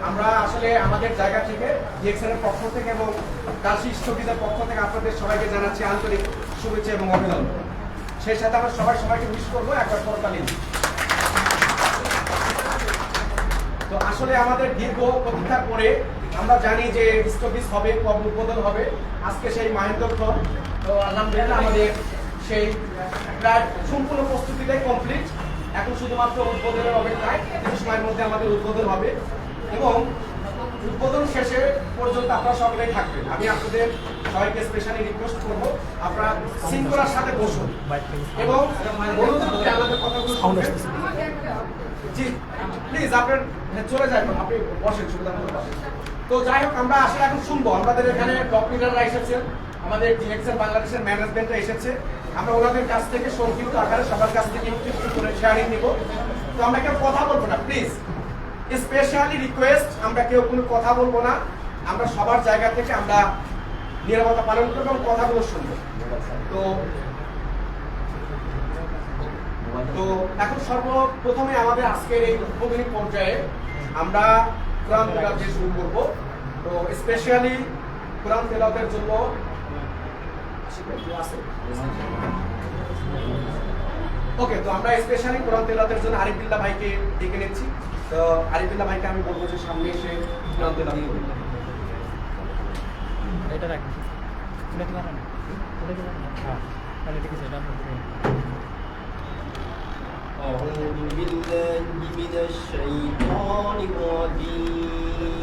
আমরা আসলে আমাদের জায়গা থেকে ডিএক্সএন এর পক্ষ থেকে এবং কাশী স্থগিতের পক্ষ থেকে আপনাদের সবাইকে জানাচ্ছি আন্তরিক শুভেচ্ছা এবং অভিনন্দন। সেই সাথে আমরা সবাইকে উইশ করবো একবার করতালি। তো আসলে আমাদের দীর্ঘ প্রতীক্ষার পরে আমরা জানি যে স্থগিত হবে, কবে উদ্বোধন হবে, আজকে সেই মাহেন্দ্রক্ষণ। তো আলহামদুলিল্লাহ আমাদের সেই প্রায় সম্পূর্ণ প্রস্তুতিটাই কমপ্লিট। এখন শুধুমাত্র উদ্বোধনের অপেক্ষায়, কিছু সময়ের মধ্যে আমাদের উদ্বোধন হবে এবং উদ্বোধন শেষে পর্যন্ত আপনারা সকলেই থাকবেন। আমি আপনাদের সবাইকে স্পেশালি রিকোয়েস্ট করব, আপনারা শৃঙ্খলার সাথে বসুন এবং আমাদের কথাগুলো জি প্লিজ আপনার চলে যাবেন, আপনি বসেন, সুবিধা মতো বসেন। তো যাই হোক, আমরা আসলে এখন শুনবো, আমাদের এখানে টপ লিডাররা এসেছেন, আমাদের ডিএক্সএন বাংলাদেশের ম্যানেজমেন্টরা এসেছে। আমরা ওনাদের কাছ থেকে সংক্ষিপ্ত আকারে সবার কাছ থেকে একটু করে শেয়ারিং নিব। তো আমরা কেউ কথা বলবো না, প্লিজ স্পেশালি রিকোয়েস্ট, আমরা কেউ কোনো কথা বলবো না। আমরা সবার জায়গা থেকে আমরা নিরাপত্তা পালন করবো এবং কথাগুলো শুনবো। তো এখন সর্বপ্রথমে আমাদের আজকের এই উদ্বোধনী পর্যায়ে আমরা কোরআন তেলাওয়াত দিয়ে শুরু করব। তো স্পেশালি কোরআন তেলাওয়াতের জন্য ওকে, তো আমরা স্পেশালি কোরআন তেলাওয়াতের জন্য আরিফুল্লাহ ভাইকে ডেকে নিচ্ছি। তো আরিফুল্লাহ ভাইকে আমি বলবো যে সামনে এসে কোরআন তেলাওয়াত করুন। এটা রাখুন, এটা কি মারান, এটা কি মারান, হ্যাঁ তাহলে ঠিক আছে। এটা أعوذ بالله من الشيطان الرجيم.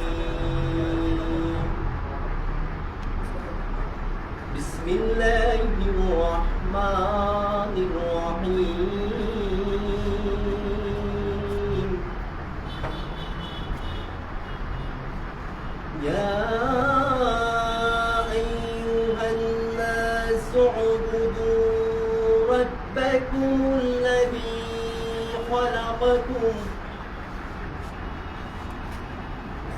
بسم الله الرحمن الرحيم. يا أيها الناس اعبدوا ربكم الذي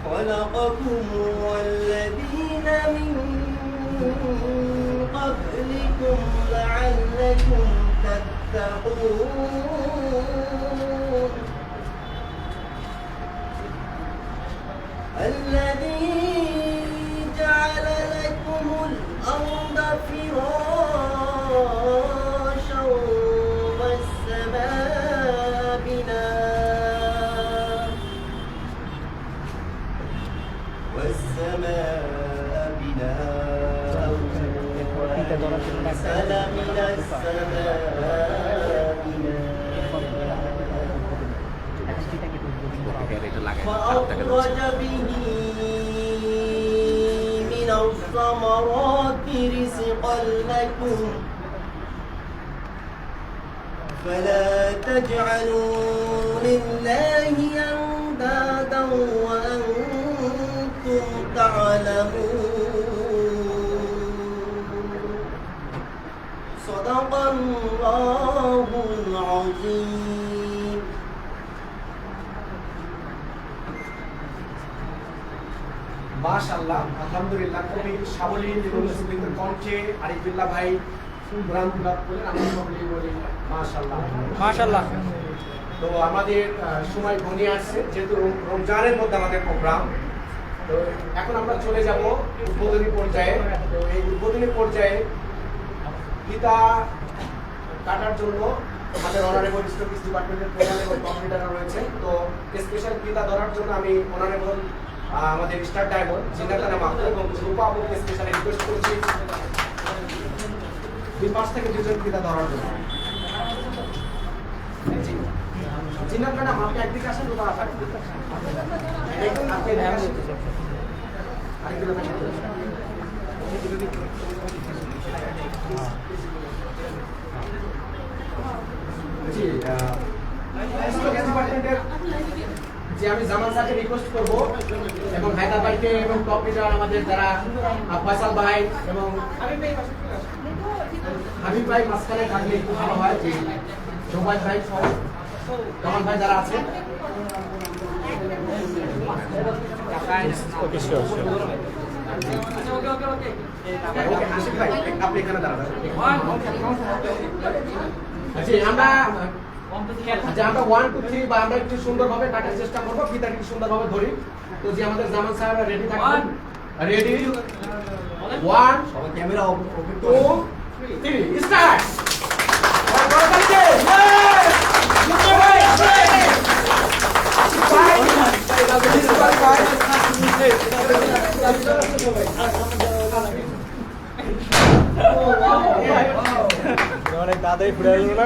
خلقكم والذين من قبلكم لعلكم تتقون. الذي جعل لكم الأرض فراشا والسماء بناء وأنزل من السماء فأخرج به من الثمرات رزقا لكم فلا تجعلوا لله أندادا وأنتم تعلمون. صدق الله العظيم. মাশাআল্লাহ, আলহামদুলিল্লাহ, খুবই সাবলীল এবং সুন্দর কণ্ঠে আরিফুল্লাহ ভাই কোরআন তেলাওয়াত করলেন। আমরা সকলেই বলি মাশাআল্লাহ মাশাআল্লাহ। তো আমাদের সময় ঘনিয়ে আসছে, যেহেতু রমজানের মধ্যে আমাদের প্রোগ্রাম। তো এখন আমরা চলে যাব উদ্বোধনী পর্যায়ে। তো এই উদ্বোধনী পর্যায়ে ফিতা কাটার জন্য আমাদের অনারেবল স্টকিস ডিপার্টমেন্টের প্রধান এবং কম্পিউটাররা রয়েছে। তো স্পেশাল ফিতা ধরার জন্য আমি অনারেবল আমাদের স্টার ডায়মন্ড জিন্নাতানা মাহমুদ এবং রূপা আপুকে স্পেশালি রিকোয়েস্ট করছি দুই পাশ থেকে দুজন ফিতা ধরার জন্য। জিন্নাত ম্যাডাম, আপনি একদিকে আসেন, রূপা আপনি যে আমি জামান স্যারকে রিকোয়েস্ট করবো এবং হায়দার ভাইকে এবং টপ লিডার আমাদের যারা ফয়সাল ভাই এবং হাবিব ভাই মাঝখানে থাকলে একটু ভালো হয়, যে জোবাই ভাই সহ জামান ভাই যারা আছেন। আশিক ভাই আপনি এখানে দাঁড়াবেন। আমরা যে আমরা 1 2 3 বা আমরা একটু সুন্দরভাবে কাটার চেষ্টা করব, ফিতাটা একটু সুন্দরভাবে ধরি। তো যে আমাদের জামান স্যার রেডি থাকবেন, রেডি 1 সবাই ক্যামেরা ওপেন 2 3 স্টার্ট। অনেক দাদাই ঘুরে আসবো না।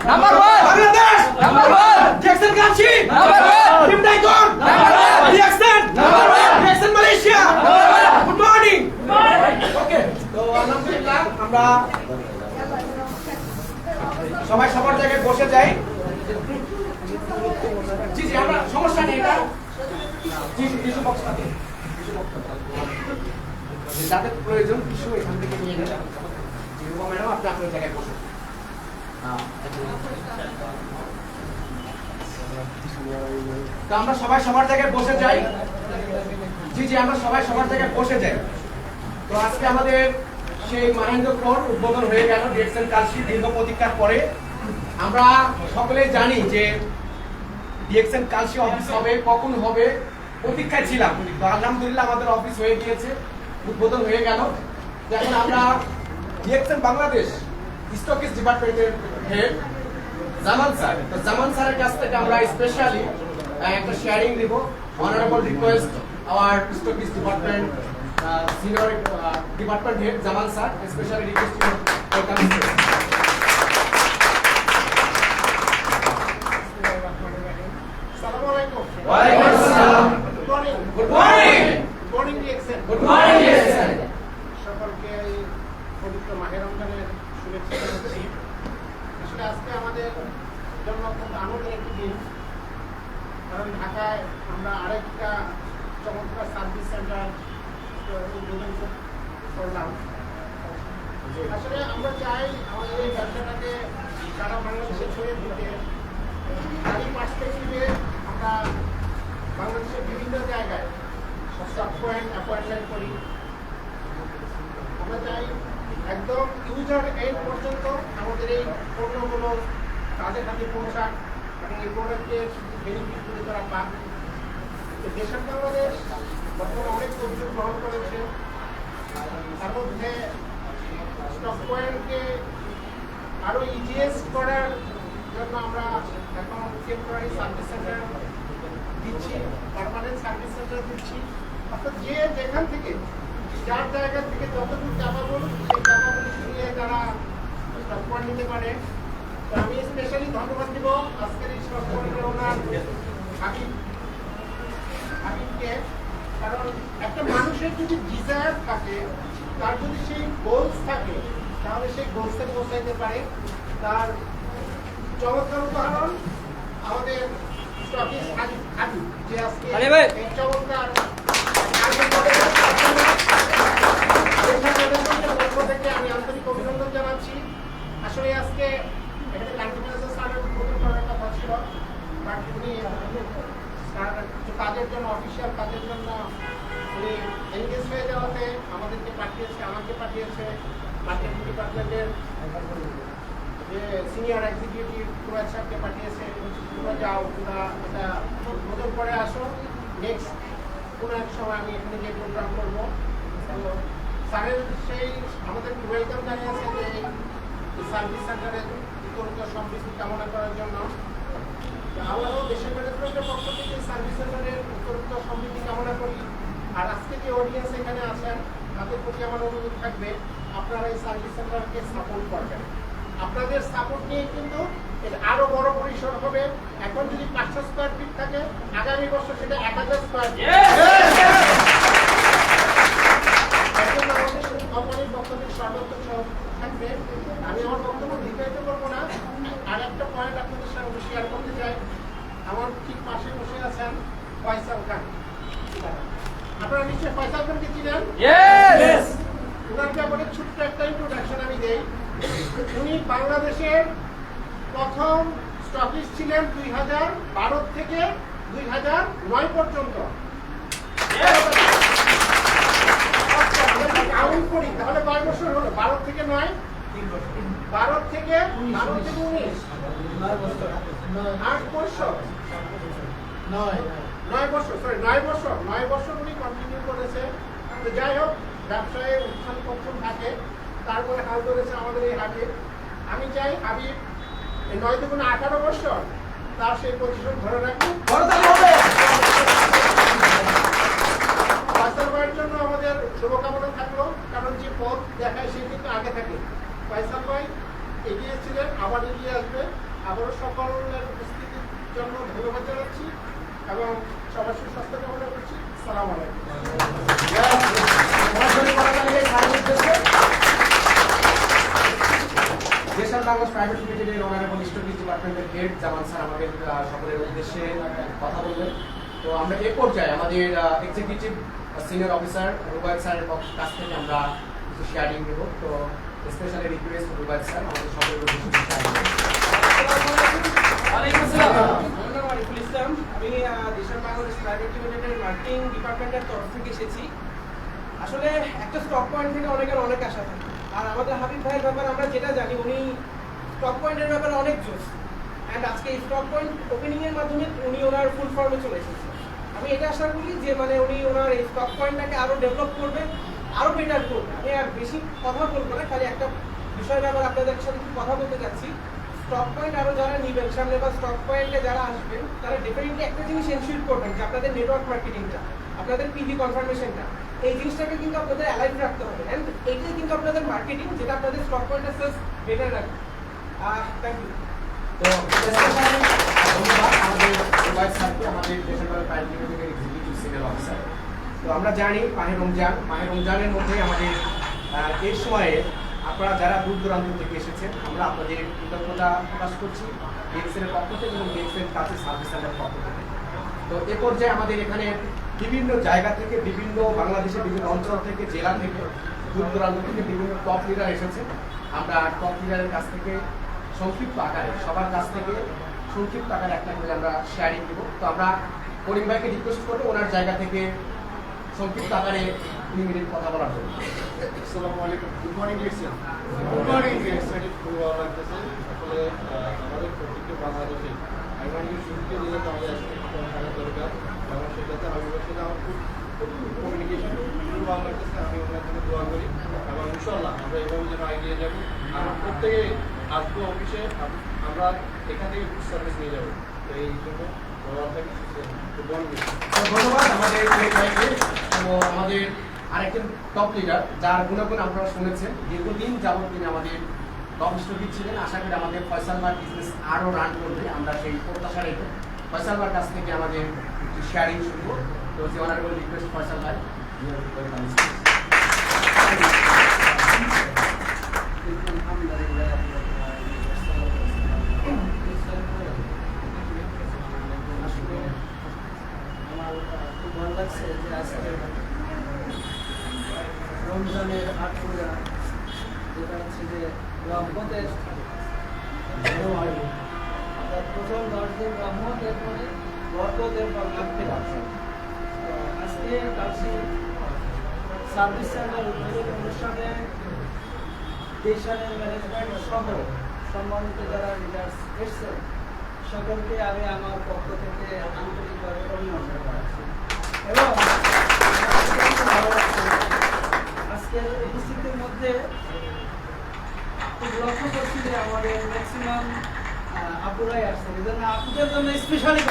নাম্বার 1 বাংলাদেশ, নাম্বার 1 জ্যাকসন কালচি, নাম্বার 1 টিম টাইকন, number 1 reaction, number 1 reaction Malaysia, number 1 good morning. Okay, তো আলহামদুলিল্লাহ আমরা সবাই সবার জায়গায় বসে যাই। জি জি, আমরা সমস্যা নেই এটা। জি জি, কিছু বক্স আছে, কিছু বক্স আছে। যাদের প্রয়োজন কিছু এখান থেকে নিয়ে নেন। জিরো ম্যাডাম, আপনি আপনার জায়গায় বসুন। তো আমরা সবাই সবার জায়গায় বসে যাই। জি জি, আমরা সবাই সবার জায়গায় বসে যাই। তো আজকে আমাদের সেই মাহেন্দ্রক্ষণ উদ্বোধন হয়ে গেল ডিএক্সএন কালসি দীর্ঘ প্রতীক্ষার পরে। আমরা সকলেই জানি যে ডিএক্সএন কালসি অফিস হবে, কখন হবে, প্রতীক্ষায় ছিলাম। তো আলহামদুলিল্লাহ আমাদের অফিস হয়ে গিয়েছে, উদ্বোধন হয়ে গেল। তো এখন আমরা ডিএক্সএন বাংলাদেশ স্টকিস ডিপার্টমেন্টের হেড জামান স্যার, তো জামান স্যারের কাছ থেকে আমরা স্পেশালি একটা শেয়ারিং দিব। অনারেবল রিকোয়েস্ট আওয়ার স্টকিস department senior department head Zaman sir, specially request to welcome. আসসালামু আলাইকুম। ওয়ালাইকুম আসসালাম। Good morning. Good morning. Good morning DXN. Good morning sir. সকলকে এই পবিত্র মাহে রমজানের শুভেচ্ছা জানাচ্ছি। আসলে আজকে আমাদের জন্য অত্যন্ত আনন্দের একটি দিন, কারণ ঢাকায় আমরা আরেকটা চমৎকার সার্ভিস সেন্টার উদ্বোধন করলাম। আসলে আমরা চাই আমাদের এই ব্যবসাটাকে সারা বাংলাদেশে ছড়িয়ে দিতে। তারই পার্সপেক্টিভে আমরা বাংলাদেশের বিভিন্ন জায়গায় স্টক পয়েন্ট অ্যাপয়েন্টমেন্ট করি। আমরা চাই একদম ইউজার এন্ড পর্যন্ত আমাদের এই পণ্যগুলো তাদের হাতে পৌঁছাক এবং এই প্রোডাক্টের বেনিফিটগুলো তারা পাক। তো দেশের বাংলাদেশ বর্তমানে অনেক উদ্যোগ গ্রহণ করেছে। তার মধ্যে স্টক পয়েন্টকে আরো ইজিএস করার জন্য আমরা এখন টেম্পোরারি সার্ভিস সেন্টার দিচ্ছি, পার্মানেন্ট সার্ভিস সেন্টার দিচ্ছি। অর্থাৎ যে যেখান থেকে যার জায়গা থেকে যতটুকু ক্যাপাবল সেই ক্যাপাবিলিটি নিয়ে তারা স্টক পয়েন্ট নিতে পারে। তো আমি স্পেশালি ধন্যবাদ দিব আজকের এই স্টক পয়েন্টের ওনার হাবিবকে, কারণ একটা মানুষের যদি ডিজায়ার থাকে, তার যদি সেই গোলস থাকে, তাহলে সেই গোলসে পৌঁছাইতে পারে। তার চমৎকার উদাহরণ আমাদের স্টকিস হাবিব, যে আজকে এই চমৎকার পক্ষ থেকে আমি আন্তরিক অভিনন্দন জানাচ্ছি। আসলে আজকে এখানে কান্ট্রি ম্যানেজার স্যারের উদ্বোধন করার কথা ছিল, বাট উনি কাজের জন্য, অফিসিয়াল কাজের জন্য উনি এনগেজ হয়ে যাওয়াতে আমাদেরকে পাঠিয়েছে, আমাকে পাঠিয়েছে মার্কেটিং ডিপার্টমেন্টের যে সিনিয়র এক্সিকিউটিভ কুরাজ সাহেবকে পাঠিয়েছে। তোমরা যাও, তোমরা এটা উদ্বোধন করে আসো, নেক্সট কোনো এক সময় আমি এখানে গিয়ে প্রোগ্রাম করবো। স্যারের সেই আমাদেরকে ওয়েলকাম জানিয়েছে যে এই সার্ভিস সেন্টারের উত্তরোত্তর সমৃদ্ধি কামনা করার জন্য। আমরাও দেশের ম্যানেজমেন্টের পক্ষ থেকে সার্ভিস সেন্টারের উত্তরোত্তর সমৃদ্ধি কামনা করি। আর আজকে যে অডিয়েন্স এখানে আছেন, তাদের প্রতি আমার অনুরোধ থাকবে আপনারা এই সার্ভিস সেন্টারকে সাপোর্ট করবেন। আপনাদের সাপোর্ট নিয়ে কিন্তু এটা আরো বড় পরিসর হবে। এখন যদি 500 স্কয়ার ফিট থাকে, আগামী বছর সেটা 1000 স্কয়ার ফিট। কোম্পানির পক্ষ থেকে সর্বোত্তম সহযোগিতা থাকবে। আমি আমার বক্তব্য দীর্ঘায়িত করবো না। আর একটা পয়েন্ট আপনাদের সঙ্গে শেয়ার করতে চাই। আমার ঠিক পাশে বসে আছেন ফয়সাল খান। আপনারা নিশ্চয়ই ফয়সাল খানকে চিনেন? ওনার ব্যাপারে ছোট্ট একটা ইন্ট্রোডাকশন আমি দেই। উনি বাংলাদেশের প্রথম স্টকিস্ট ছিলেন 2012 থেকে 2009 পর্যন্ত কাউন্ট করি তাহলে কয় বছর হলো? 12 থেকে 9, 12 থেকে 19, 8 বছর, 9 বছর, সরি 9 বছর উনি কন্টিনিউ করেছে। তো যাই হোক, ব্যবসায় উত্থান পতন থাকে, তারপরে হাল ধরেছে আমাদের এই হাবিব। আমি চাই হাবিব এই 9 দুগুণে 18 বছর তার সেই পজিশন ধরে রাখুন। ফয়সাল ভাইয়ের জন্য আমাদের শুভকামনা থাকলো, কারণ যে পথ দেখায় সে কিন্তু আগে থাকে। ফয়সাল ভাই এগিয়ে ছিলেন, আবার এগিয়ে আসবে। আবারও সকলের উপস্থিতির জন্য ধন্যবাদ জানাচ্ছি এবং সবার সুস্বাস্থ্য কামনা করছি। সালাম আলাইকুম। দেশাল বাংলাদেশ প্রাইভেট লিমিটেডের অনারেবল স্টোরেজ ডিপার্টমেন্টের হেড জামান স্যার আমাদের সকলের উদ্দেশ্যে কথা বলবেন। তো আমরা এ পর্যায়ে আমাদের এক্সিকিউটিভ সিনিয়র অফিসার রুবায়ত স্যারের কাছ থেকে আমরা কিছু শেয়ারিং দেবো। তো স্পেশালি রিকোয়েস্ট রুবায়ত স্যার আমাদের সকলের উদ্দেশ্যে শেয়ারিং দেবেন। ওয়ালাইকুম আসসালাম। আমার নাম আরিফুল ইসলাম। আমি দেশাল বাংলাদেশ প্রাইভেট লিমিটেডের মার্কেটিং ডিপার্টমেন্টের তরফ থেকে এসেছি। আসলে একটা স্টক পয়েন্ট থেকে অনেকের অনেক আশা থাকে, আর আমাদের হাবিব ভাইয়ের ব্যাপারে আমরা যেটা জানি উনি স্টক পয়েন্টের ব্যাপারে অনেক জোশ। অ্যান্ড আজকে এই স্টক পয়েন্ট ওপেনিংয়ের মাধ্যমে উনি ওনার ফুল ফর্মে চলে এসেছেন। আমি এটা আশা করি যে মানে উনি ওনার এই স্টক পয়েন্টটাকে আরও ডেভেলপ করবে, আরও বেটার করবে। আমি আর বেশি কথা বলবো না, খালি একটা বিষয় ব্যাপারে আপনাদের সাথে একটু কথা বলতে চাচ্ছি। স্টক পয়েন্ট আরও যারা নেবেন সামনে বা স্টক পয়েন্টে যারা আসবেন তারা ডেফিনেটলি একটা জিনিস এনশিওর করবেন যে আপনাদের নেটওয়ার্ক মার্কেটিংটা, আপনাদের পিজি কনফার্মেশনটা, এই জিনিসটাকে কিন্তু আপনাদের অ্যালাইভ রাখতে হবে। অ্যান্ড এইটাই কিন্তু আপনাদের মার্কেটিং, যেটা আপনাদের স্টক পয়েন্টের সেলস বেটার রাখবে। Thank you. তো স্পেশালি ধন্যবাদ আমাদের রুবায়ত স্যারকে, আমাদের দেশাল বাংলাদেশ প্রাইভেট লিমিটেডের এক্সিকিউটিভ সিনিয়র অফিসার। তো আমরা জানি মাহে রমজানের মধ্যে আমাদের এই সময়ে আপনারা যারা দূর দূরান্ত থেকে এসেছেন, আমরা আপনাদের কৃতজ্ঞতা প্রকাশ করছি ডিএক্সএল এর পক্ষ থেকে এবং ডিএক্সএল কাছে সার্ভিস সেন্টারের পক্ষ থেকে। তো এ পর্যায়ে আমাদের এখানে বিভিন্ন জায়গা থেকে, বিভিন্ন বাংলাদেশের বিভিন্ন অঞ্চল থেকে, জেলা থেকে, দূর দূরান্ত থেকে বিভিন্ন টপ লিডার এসেছে। আমরা টপ লিডারের কাছ থেকে সংক্ষিপ্ত আকারে, সবার কাছ থেকে সংক্ষিপ্ত আকারে একটা করে আমরা শেয়ারিং দেবো। তো আমরা করিম ভাইকে রিকোয়েস্ট করবো ওনার জায়গা থেকে সংক্ষিপ্ত আকারে 2 মিনিট কথা বলার জন্য। আসসালামু আলাইকুম। Good morning DXL. Good morning DXL. খুব ভালো লাগতেছে আসলে আমাদের প্রত্যেকটা বাংলাদেশে আইমানিকে শুরুতে দিলে তো আমাদের আসলে থাকা দরকার এবং সেটাতে হাবিবের সাথে আমার খুব কমিউনিকেশন খুব ভালো লাগতেছে। আমি ওনার জন্য দোয়া করি এবং ইনশাআল্লাহ আমরা এভাবে যেন এগিয়ে যাবো। আমরা প্রত্যেকে আসবো অফিসে, আমরা এখান থেকে গুড সার্ভিস নিয়ে যাবো। তো এই জন্য ধন্যবাদ আমাদের ভাইকে। তো আমাদের আরেকজন টপ লিডার যার গুণাগুণ আপনারা শুনেছেন, দীর্ঘদিন যাবত তিনি আমাদের টপ স্টোরি ছিলেন। আশা করি আমাদের ফয়সাল ভাই বিজনেস আরও রান করবে, আমরা সেই প্রত্যাশা রেখে ফয়সাল ভাইয়ের কাছ থেকে আমাদের একটু শেয়ারিং শুনবো। তো যে অনারেবল রিকোয়েস্ট ফয়সাল ভাই। আমার খুব ভালো লাগছে যে আজকে রমজানের 8 রোজা, যেটা হচ্ছে যে রহমতের অর্থাৎ প্রথম 10 দিন রহমত, এরপরে বরকত, এরপর মাগফিরাত। তো আজকে কালসি সার্ভিস সেন্টার উদ্বোধনী অনুষ্ঠানে দেশালের ম্যানেজমেন্ট সহ সম্মানিত যারা লিডার্স এসেছেন সকলকে আমি আমার পক্ষ থেকে আন্তরিকভাবে অভিনন্দন জানাচ্ছি। এবং আজকের উপস্থিতির মধ্যে খুব লক্ষ্য করছি যে আমাদের ম্যাক্সিমাম আপুরাই আসছেন, এই জন্য আপুদের জন্য স্পেশালি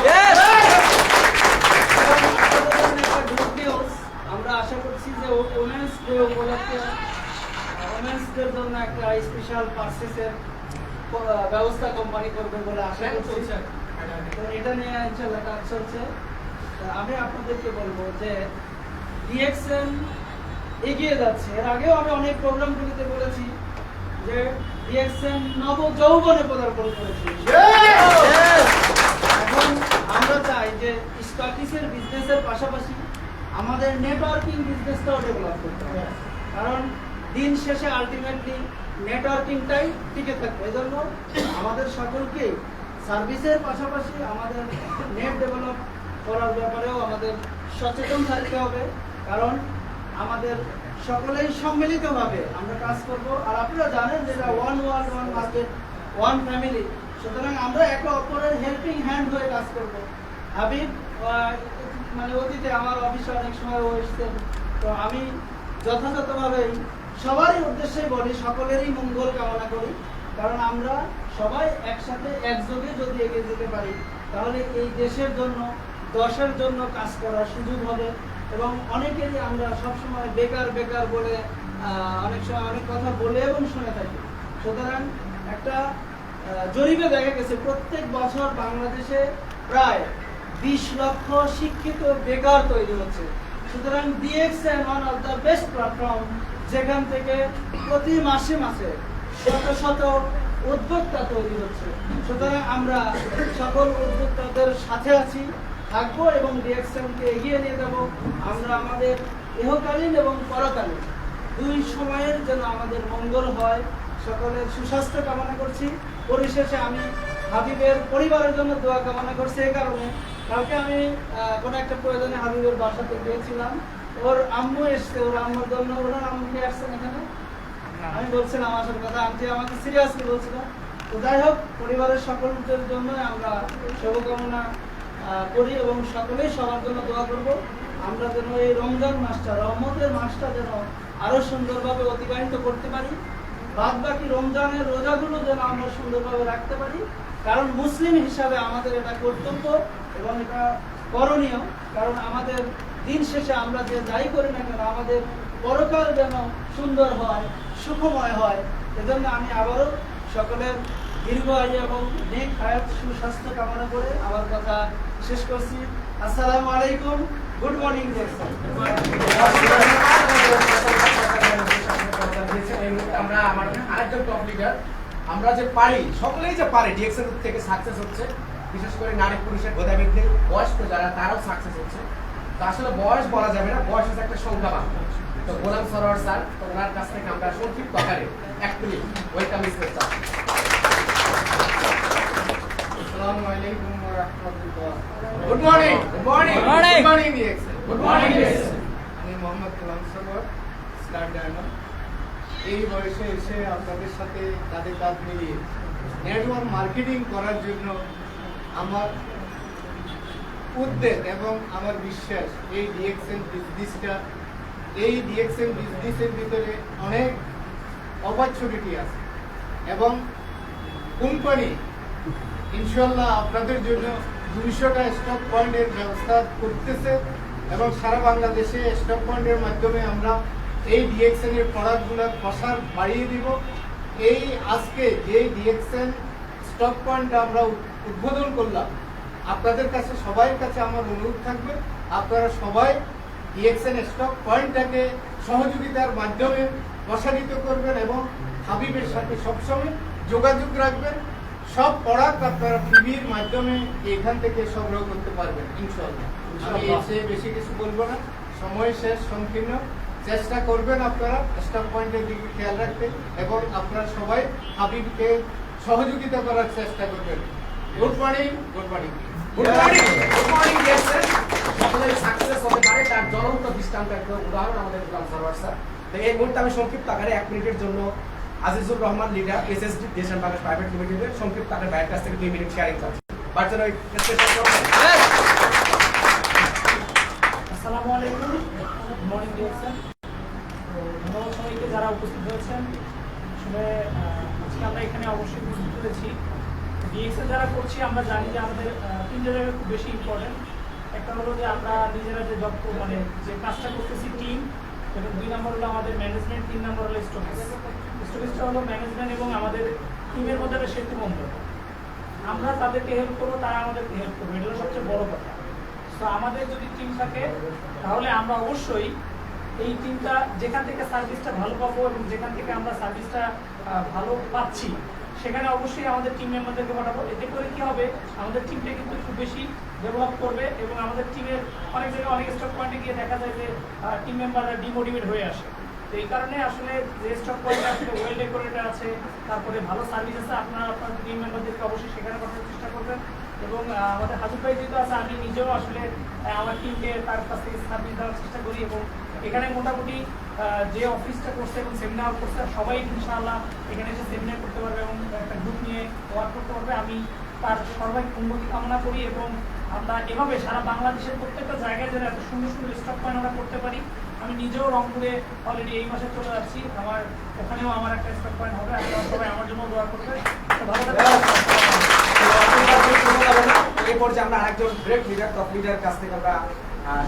গুড নিউজ। আমরা আশা করছি যে ওমেন্স ডে উপলক্ষে ওমেন্সদের জন্য একটা স্পেশাল পার্সেসের ব্যবস্থা কোম্পানি করবে বলে আশা করছি। তো এটা নিয়ে ইনশাআল্লাহ কাজ চলছে। আমি আপনাদেরকে বলবো যে ডিএক্সএল এগিয়ে যাচ্ছে। এর আগেও আমি অনেক প্রোগ্রামগুলিতে বলেছি যে ডিএক্সএল নব যৌবনে পদার্পণ করেছি। এখন আমরা চাই যে স্টকিসের বিজনেসের পাশাপাশি আমাদের নেটওয়ার্কিং বিজনেসটাও ডেভেলপ করতে হবে, কারণ দিন শেষে আলটিমেটলি নেটওয়ার্কিংটাই টিকে থাকবে। এই জন্য আমাদের সকলকে সার্ভিসের পাশাপাশি আমাদের নেট ডেভেলপ করার ব্যাপারেও আমাদের সচেতন থাকতে হবে, কারণ আমাদের সকলেই সম্মিলিতভাবে আমরা কাজ করব। আর আপনারা জানেন যে এটা one world, one market, one family, সুতরাং আমরা একে অপরের হেল্পিং হ্যান্ড হয়ে কাজ করব। হাবিব মানে অতীতে আমার অফিসে অনেক সময় ও এসেছেন, তো আমি যথাযথভাবে সবারই উদ্দেশ্যে বলি সকলেরই মঙ্গল কামনা করি, কারণ আমরা সবাই একসাথে একযোগে যদি এগিয়ে যেতে পারি তাহলে এই দেশের জন্য, দশের জন্য কাজ করার সুযোগ হবে। এবং অনেকেরই আমরা সবসময় বেকার বেকার বলে অনেক সময় অনেক কথা বলে এবং শুনে থাকি। সুতরাং একটা জরিপে দেখা গেছে প্রত্যেক বছর বাংলাদেশে প্রায় 20 লক্ষ শিক্ষিত বেকার তৈরি হচ্ছে। সুতরাং DXN one of the best platform, যেখান থেকে প্রতি মাসে মাসে শত শত উদ্যোক্তা তৈরি হচ্ছে। সুতরাং আমরা সকল উদ্যোক্তাদের সাথে আছি, থাকবো এবং DXN-কে এগিয়ে নিয়ে যাব। আমরা আমাদের ইহকালীন এবং পরকালীন দুই সময়ের যেন আমাদের মঙ্গল হয়, সকলের সুস্বাস্থ্য কামনা করছি। পরিশেষে আমি হাবিবের পরিবারের জন্য দোয়া কামনা করছি। এই কারণে কালকে আমি কোনো একটা প্রয়োজনে হাবিবের বাসাতে গিয়েছিলাম, ওর আম্মু এসছে, ওর আম্মুর জন্য, ওনার আম্মু কি আসছেন এখানে? আমি বলছিলাম আসার কথা, আন্টি আমাকে সিরিয়াসলি বলছিল। তো যাই হোক, পরিবারের সকলের জন্য আমরা শুভকামনা করি এবং সকলেই সবার জন্য দোয়া করব। আমরা যেন এই রমজান মাসটা, রহমতের মাসটা যেন আরো সুন্দরভাবে অতিবাহিত করতে পারি, বাদ বাকি রমজানের রোজাগুলো যেন আমরা সুন্দরভাবে রাখতে পারি, কারণ মুসলিম হিসাবে আমাদের এটা কর্তব্য এবং এটা করণীয়। কারণ আমাদের দিন শেষে আমরা যে যাই করি না কেন আমাদের পরকাল যেন সুন্দর হয়, সুখময় হয়। এজন্য আমি আবারও সকলের দীর্ঘ আয়ু এবং নেক হায়াত, সুস্বাস্থ্য কামনা করে আমার কথা শেষ করছি। আসসালামু আলাইকুম, গুড মর্নিং। আমরা আমার আরেকজন টপ লিডার, আমরা যে পারি, সকলেই যে পারি, DXN থেকে সাকসেস হচ্ছে, বিশেষ করে নারী পুরুষের ভেদাভেদে বয়স্ক যারা, তারাও সাকসেস হচ্ছে। তো আসলে বয়স বলা যাবে না, বয়স হচ্ছে একটা সংখ্যা মাত্র। তো গোলাম সরোয়ার স্যার, তো ওনার কাছ থেকে আমরা সংক্ষিপ্ত আকারে 1 মিনিট ওয়েলকাম স্পিচ চাই। আসসালামু আলাইকুম ওয়া রাহমাতুল্লাহ। Good morning. Good morning. Good morning DXN। Good morning. আমি মোহাম্মদ গোলাম সরোয়ার, স্টার ডায়মন্ড। এই বয়সে এসে আপনাদের সাথে কাঁধে কাঁধ মিলিয়ে নেটওয়ার্ক মার্কেটিং করার জন্য আমার উদ্যোগ এবং আমার বিশ্বাস, এই DXN বিজনেসটা, এই DXN বিজনেসের ভিতরে অনেক অপরচুনিটি আছে এবং কোম্পানি ইনশাল্লাহ আপনাদের জন্য 200টা স্টক পয়েন্টের ব্যবস্থা করতেছে এবং সারা বাংলাদেশে স্টক পয়েন্টের মাধ্যমে আমরা এই DXN এর প্রোডাক্টগুলোর প্রসার বাড়িয়ে দিব। এই আজকে যে DXN স্টক পয়েন্টটা আমরা উদ্বোধন করলাম, আপনাদের কাছে সবার কাছে আমার অনুরোধ থাকবে, আপনারা সবাই DXN স্টক পয়েন্টটাকে সহযোগিতার মাধ্যমে প্রসারিত করবেন এবং হাবিবের সাথে সবসময় যোগাযোগ রাখবেন। সব প্রোডাক্ট আপনারা টিভির মাধ্যমে এখান থেকে সংগ্রহ করতে পারবেন ইনশাআল্লাহ। আমি এর চেয়ে বেশি কিছু বলবো না, সময় শেষ, সংকীর্ণ। চেষ্টা করবেন আপনারা স্টক পয়েন্টের দিকে খেয়াল রাখতে এবং আপনারা সবাই হাবিবকে সহযোগিতা করার চেষ্টা করবেন। Good morning. Good morning. Good morning. Good morning DXN। সকলের সাকসেস হতে পারে তার জ্বলন্ত দৃষ্টান্ত একটা উদাহরণ আমাদের গোলাম সরোয়ার স্যার। তো এই মুহূর্তে আমি সংক্ষিপ্ত আকারে 1 মিনিটের জন্য আজিজুর রহমান লিডার, SSD দেশন বাংলাদেশ প্রাইভেট লিমিটেডের সংক্ষিপ্ত আকারে ভাইয়ের কাছ থেকে 2 মিনিট শেয়ারিং চাচ্ছি। বাচ্চারা ওই স্পেশাল করবেন। আসসালামু আলাইকুম, গুড মর্নিং DXN। তো ধন্যবাদ সবাইকে যারা উপস্থিত হয়েছেন। আসলে আজকে আমরা এখানে অবশ্যই উপস্থিত হয়েছি। DXN যারা করছি আমরা জানি যে আমাদের 3টা জায়গা খুব বেশি ইম্পর্টেন্ট। একটা হলো যে আমরা নিজেরা যে জব মানে যে কাজটা করতেছি টিম, এবং 2 নম্বর হলো আমাদের ম্যানেজমেন্ট, 3 নম্বর হলো স্টকিস্ট। স্টকিস্টটা হলো ম্যানেজমেন্ট এবং আমাদের টিমের মধ্যে একটা সেতু বন্ধন। আমরা তাদেরকে হেল্প করবো, তারা আমাদেরকে হেল্প করবে, এটা হলো সবচেয়ে বড় কথা। তো আমাদের যদি টিম থাকে তাহলে আমরা অবশ্যই এই টিমটা যেখান থেকে সার্ভিসটা ভালো পাবো এবং যেখান থেকে আমরা সার্ভিসটা ভালো পাচ্ছি সেখানে অবশ্যই আমাদের টিম মেম্বারদেরকে পাঠাবো। এতে করে কি হবে, আমাদের টিমটা কিন্তু খুব বেশি ডেভেলপ করবে এবং আমাদের টিমের অনেক জায়গায় অনেক স্টক পয়েন্টে গিয়ে দেখা যায় যে টিম মেম্বাররা ডিমোটিভেট হয়ে আসে। তো এই কারণে আসলে যে স্টক পয়েন্ট আসলে ওয়েল ডেকোরেটেড আছে, তারপরে ভালো সার্ভিস আছে, আপনারা আপনার টিম মেম্বারদেরকে অবশ্যই সেখানে পাঠানোর চেষ্টা করবেন। এবং আমাদের হাজুর ভাই যেহেতু আছে, আমি নিজেও আসলে আমার টিমকে তার কাছ থেকে সার্ভিস দেওয়ার চেষ্টা করি এবং এখানে মোটামুটি যে অফিসটা করছে এবং সেমিনার করছে সবাই ইনশাআল্লাহ এখানে এসে সেমিনার করতে পারবে এবং একটা গ্রুপ নিয়ে ওয়ার্ক করতে পারবে। আমি তার সর্বাধিক উন্নতি কামনা করি এবং আমরা এভাবে সারা বাংলাদেশের প্রত্যেকটা জায়গায় যেন এত সুন্দর সুন্দর স্টক পয়েন্ট আমরা করতে পারি। আমি নিজেও রংপুরে অলরেডি এই মাসে চলে যাচ্ছি, আমার ওখানেও আমার একটা স্টক পয়েন্ট হবে। আপনারা সবাই আমার জন্য দোয়া করবে। তো ভালো থাকবেন। এই পর্যায়ে আমরা আরেকজন গ্রেট লিডার, টপ লিডারের কাছ থেকে আমরা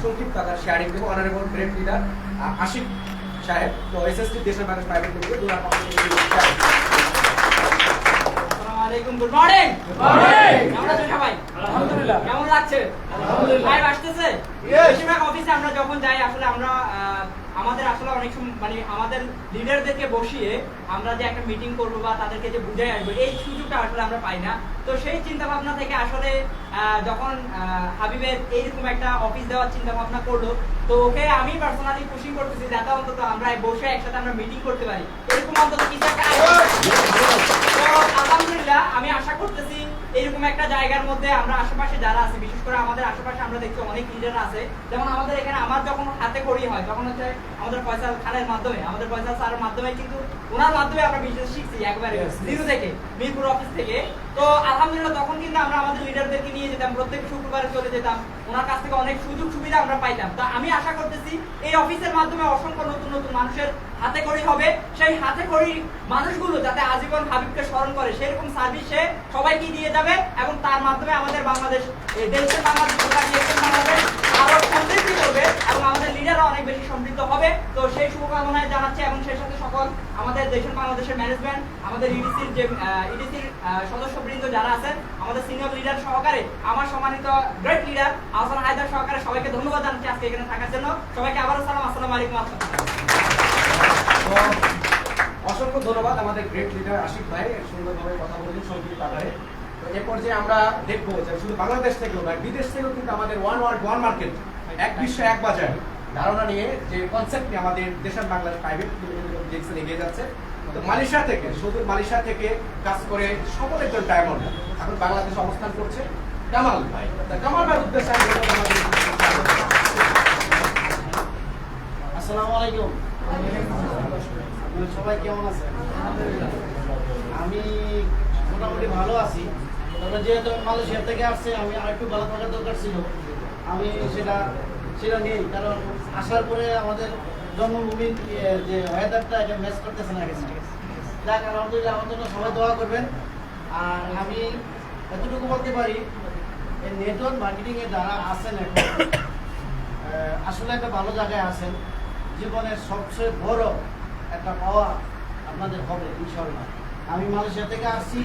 সংক্ষিপ্ত আকার শেয়ারিং দেবো। অনারেবল গ্রেট লিডার আশিক সাহেব, তো এসএসটি দেশের মানুষ প্রাইভেট লিমিটেড দুলার পক্ষ থেকে আসসালামু আলাইকুম, গুড মর্নিং। কেমন আছেন সবাই? আলহামদুলিল্লাহ। কেমন লাগছে? আলহামদুলিল্লাহ। লাইভ আসতেছে? বেশিরভাগ অফিসে আমরা যখন যাই আসলে আমরা আমাদের আসলে অনেক সময় মানে আমাদের লিডারদেরকে বসিয়ে আমরা যে একটা মিটিং করবো বা তাদেরকে যে বুঝাই আসবো এই সুযোগটা আসলে আমরা পাই না। তো সেই চিন্তা ভাবনা থেকে আসলে যখন হাবিবের এইরকম একটা অফিস দেওয়ার চিন্তা ভাবনা করলো, তো ওকে আমি পার্সোনালি খুশি করতেছি যাতে অন্তত আমরা বসে একসাথে আমরা মিটিং করতে পারি, এরকম অন্তত কিছু একটা তো আলহামদুলিল্লাহ আমি আশা করতেছি এইরকম একটা জায়গার মধ্যে আমরা আশেপাশে যারা আছে, বিশেষ করে আমাদের আশেপাশে আমরা দেখছি অনেক লিডার আছে, যেমন আমাদের এখানে আমার যখন হাতে খড়ি হয় তখন হচ্ছে আমাদের ফয়সাল খানের মাধ্যমে, আমাদের ফয়সাল স্যারের মাধ্যমে, কিন্তু ওনার মাধ্যমে আমরা বিজনেস শিখছি একবারে জিরো থেকে, মিরপুর অফিস থেকে। তো আলহামদুলিল্লাহ তখন কিন্তু আমরা আমাদের লিডারদেরকে নিয়ে যেতাম, প্রত্যেক শুক্রবারে চলে যেতাম, ওনার কাছ থেকে অনেক সুযোগ সুবিধা আমরা পাইতাম। তো আমি আশা করতেছি এই অফিসের মাধ্যমে অসংখ্য নতুন নতুন মানুষের হাতে খড়ি হবে, সেই হাতে খড়ি মানুষগুলো যাতে আজীবন হাবিবকে স্মরণ করে সেরকম সার্ভিস সে সবাইকে দিয়ে যাবে এবং তার মাধ্যমে আমাদের বাংলাদেশ দেশের বাংলাদেশ আরো সমৃদ্ধি করবে এবং আমাদের লিডাররা অনেক বেশি সমৃদ্ধ হবে। তো সেই শুভকামনায় জানাচ্ছি এবং সেই সাথে সকল আমাদের দেশের বাংলাদেশের ম্যানেজমেন্ট, আমাদের ইডিসির যে ইডিসির সদস্যবৃন্দ যারা আছেন, আমাদের সিনিয়র লিডার সহকারে আমার সম্মানিত গ্রেট লিডার আহসান হায়দার সহকারে সবাইকে ধন্যবাদ জানাচ্ছি আজকে এখানে থাকার জন্য। সবাইকে আবারও সালাম, আসসালামু আলাইকুম। অসংখ্য ধন্যবাদ আমাদের গ্রেট লিডার আশিক ভাই, সুন্দরভাবে কথা বললেন সংক্ষিপ্ত আকারে। তো এ পর্যায়ে আমরা দেখবো যে শুধু বাংলাদেশ থেকেও নয়, বিদেশ থেকেও কিন্তু আমাদের ওয়ান ওয়ার্ল্ড ওয়ান মার্কেট, এক বিশ্ব এক বাজার ধারণা নিয়ে যে কনসেপ্ট নিয়ে আমাদের দেশের বাংলাদেশ প্রাইভেট লিমিটেড এগিয়ে যাচ্ছে। তো মালয়েশিয়া থেকে, সুদূর মালয়েশিয়া থেকে কাজ করে সকল একজন ডায়মন্ড এখন বাংলাদেশে অবস্থান করছে কামাল ভাই। কামাল ভাইয়ের উদ্দেশ্যে আসসালামু আলাইকুম। সবাই কেমন আছেন? আমি মোটামুটি ভালো আছি, তবে যেহেতু আমি মালয়েশিয়া থেকে আসছি আমি আরেকটু ভালো থাকার দরকার ছিল, আমি সেটা নেই, কারণ আসার পরে আমাদের জন্মভূমির যে ওয়েদারটা এটা ম্যাচ করতেছে না গেছে। যাক আলহামদুলিল্লাহ, আমার জন্য সবাই দোয়া করবেন। আর আমি এতটুকু বলতে পারি, এই নেটওয়ার্ক মার্কেটিংয়ে যারা আছেন এখন আসলে একটা ভালো জায়গায় আছেন, জীবনের সবচেয়ে বড় একটা পাওয়া আপনাদের হবে ইনশাল্লাহ। আমি মালয়েশিয়া থেকে আসছি,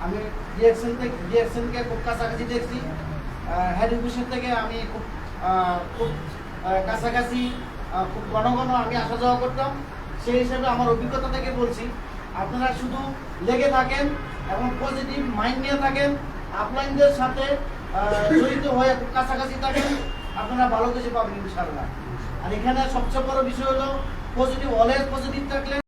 আমি ডিএক্সএনকে খুব কাছাকাছি দেখছি, হেড অফিসের থেকে আমি খুব কাছাকাছি, খুব ঘন ঘন আমি আসা যাওয়া করতাম। সেই হিসাবে আমার অভিজ্ঞতা থেকে বলছি, আপনারা শুধু লেগে থাকেন এবং পজিটিভ মাইন্ড নিয়ে থাকেন, আপলাইনদের সাথে জড়িত হয়ে খুব কাছাকাছি থাকেন, আপনারা ভালো কিছু পাবেন ইনশাল্লাহ। আর এখানে সবচেয়ে বড় বিষয় হলো পজিটিভ, অলওয়েজ পজিটিভ থাকলে